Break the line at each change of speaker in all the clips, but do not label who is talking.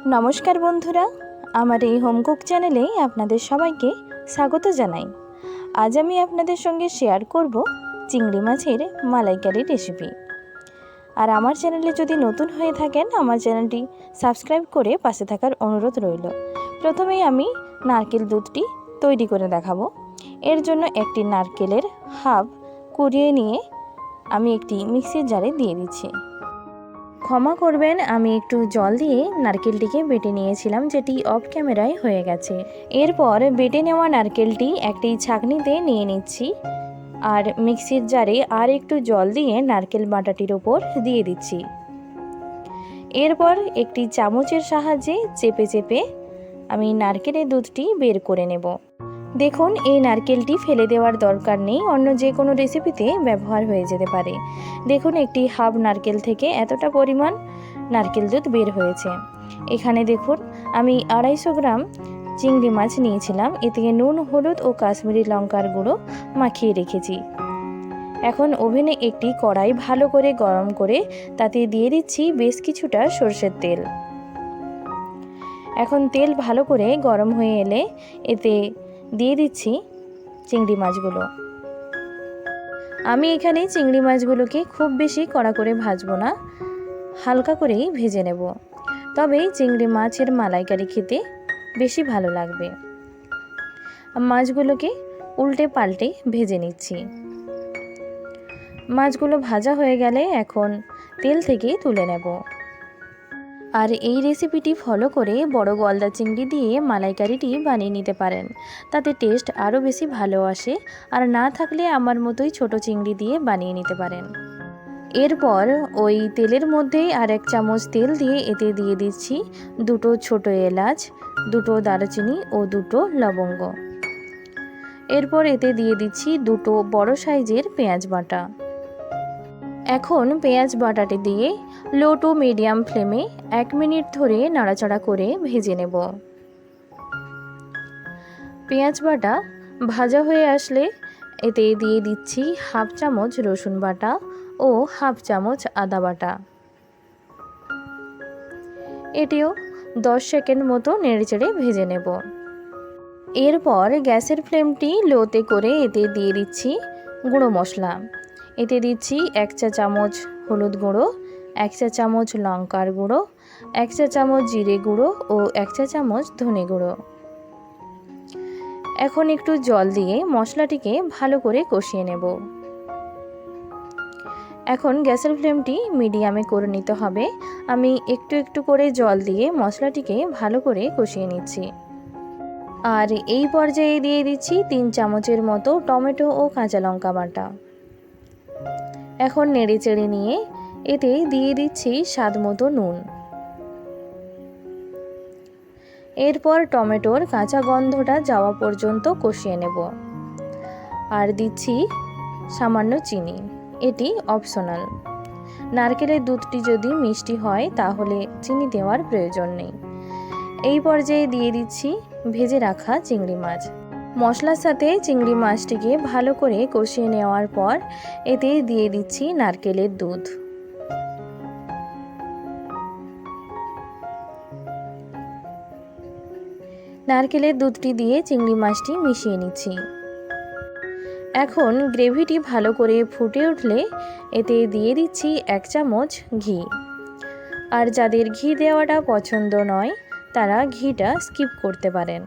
নমস্কার বন্ধুরা, আমার এই হোম কুক চ্যানেলে আপনাদের সবাইকে স্বাগত জানাই। আজ আমি আপনাদের সঙ্গে শেয়ার করব চিংড়ি মাছের মালাইকারি রেসিপি। আর আমার চ্যানেলে যদি নতুন হয়ে থাকেন, আমার চ্যানেলটি সাবস্ক্রাইব করে পাশে থাকার অনুরোধ রইল। প্রথমেই আমি নারকেল দুধটি তৈরি করে দেখাবো। এর জন্য একটি নারকেলের হাফ কুড়িয়ে নিয়ে আমি একটি মিক্সির জারে দিয়ে দিচ্ছি। ক্ষমা করবেন, আমি একটু জল দিয়ে নারকেলটিকে বেটে নিয়েছিলাম, যেটি অফ ক্যামেরায় হয়ে গেছে। এরপর বেটে নেওয়া নারকেলটি একটি ছাঁকনিতে নিয়ে নিচ্ছি আর মিক্সির জারে আর একটু জল দিয়ে নারকেল বাটাটির ওপর দিয়ে দিচ্ছি। এরপর একটি চামচের সাহায্যে চেপে চেপে আমি নারকেলের দুধটি বের করে নেব। দেখুন, এই নারকেলটি ফেলে দেওয়ার দরকার নেই, অন্য যে কোনো রেসিপিতে ব্যবহার হয়ে যেতে পারে। দেখুন, একটি হাফ নারকেল থেকে এতটা পরিমাণ নারকেল দুধ বের হয়েছে। এখানে দেখুন, আমি 250 গ্রাম চিংড়ি মাছ নিয়েছিলাম। এতে নুন, হলুদ ও কাশ্মীরি লঙ্কার গুঁড়ো মাখিয়ে রেখেছি। এখন ওভেনে একটি কড়াই ভালো করে গরম করে তাতে দিয়ে দিচ্ছি বেশ কিছুটা সরষের তেল। এখন তেল ভালো করে গরম হয়ে এলে এতে দিয়ে দিচ্ছি চিংড়ি মাছগুলো। আমি এখানে চিংড়ি মাছগুলোকে খুব বেশি কড়া করে ভাজবো না, হালকা করেই ভেজে নেব। তবেই চিংড়ি মাছের মালাইকারি খেতে বেশি ভালো লাগবে। মাছগুলোকে উল্টে পাল্টে ভেজে নিচ্ছি। মাছগুলো ভাজা হয়ে গেলে এখন তেল থেকে তুলে নেব। আর এই রেসিপিটি ফলো করে বড় গলদা চিংড়ি দিয়ে মালাইকারিটি বানিয়ে নিতে পারেন, তাতে টেস্ট আরও বেশি ভালো আসে। আর না থাকলে আমার মতোই ছোট চিংড়ি দিয়ে বানিয়ে নিতে পারেন। এরপর ওই তেলের মধ্যেই আর 1 চামচ তেল দিয়ে এতে দিয়ে দিচ্ছি 2 ছোট এলাচ, 2 দারচিনি ও 2 লবঙ্গ। এরপর এতে দিয়ে দিচ্ছি 2 বড় সাইজের পেঁয়াজ বাটা। এখন পেঁয়াজ বাটাটি দিয়ে লো টু মিডিয়াম ফ্লেমে 1 মিনিট ধরে নাড়াচাড়া করে ভেজে নেব। পেঁয়াজ বাটা ভাজা হয়ে আসলে এতে দিয়ে দিচ্ছি হাফ চামচ রসুন বাটা ও হাফ চামচ আদা বাটা। এটিও 10 সেকেন্ড মতো নেড়েচেড়ে ভেজে নেব। এরপর গ্যাসের ফ্লেমটি লোতে করে এতে দিয়ে দিচ্ছি গুঁড়ো মশলা। এতে দিচ্ছি 1 চা চামচ হলুদ গুঁড়ো, 1 চা চামচ লঙ্কার গুঁড়ো, 1 চা চামচ জিরে গুঁড়ো ও 1 চা চামচ ধনে গুঁড়ো। এখন একটু জল দিয়ে মশলাটিকে ভালো করে কষিয়ে নেব। এখন গ্যাসের ফ্লেমটি মিডিয়ামে করে নিতে হবে। আমি একটু একটু করে জল দিয়ে মশলাটিকে ভালো করে কষিয়ে নিচ্ছি। আর এই পর্যায়ে দিয়ে দিচ্ছি 3 চামচের মতো টমেটো ও কাঁচা লঙ্কা বাটা। এখন নেড়ে চেড়ে নিয়ে এতে দিয়ে দিচ্ছি স্বাদ মতো নুন। এরপর টমেটোর কাঁচা গন্ধটা যাওয়া পর্যন্ত কষিয়ে নেব। আর দিচ্ছি সামান্য চিনি, এটি অপশনাল। নারকেলের দুধটি যদি মিষ্টি হয় তাহলে চিনি দেওয়ার প্রয়োজন নেই। এই পর্যায়ে দিয়ে দিচ্ছি ভেজে রাখা চিংড়ি মাছ। মশলার সাথে চিংড়ি মাছটিকে ভালো করে কষিয়ে নেওয়ার পর এতে দিয়ে দিচ্ছি নারকেলের দুধ। নারকেলের দুধটি দিয়ে চিংড়ি মাছটি মিশিয়ে নিচ্ছি। এখন গ্রেভিটি ভালো করে ফুটে উঠলে এতে দিয়ে দিচ্ছি 1 চামচ ঘি। আর যাদের ঘি দেওয়াটা পছন্দ নয় তারা ঘিটা স্কিপ করতে পারেন।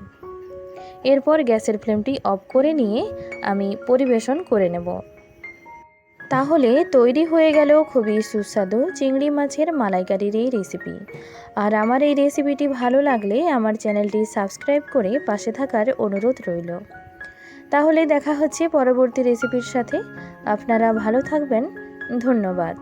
এরপর গ্যাসের ফ্লেমটি অফ করে নিয়ে আমি পরিবেশন করে নেব। তাহলে তৈরি হয়ে গেল খুবই সুস্বাদু চিংড়ি মাছের মালাইকারির এই রেসিপি। আর আমার এই রেসিপিটি ভালো লাগলে আমার চ্যানেলটি সাবস্ক্রাইব করে পাশে থাকার অনুরোধ রইল। তাহলে দেখা হচ্ছে পরবর্তী রেসিপির সাথে। আপনারা ভালো থাকবেন। ধন্যবাদ।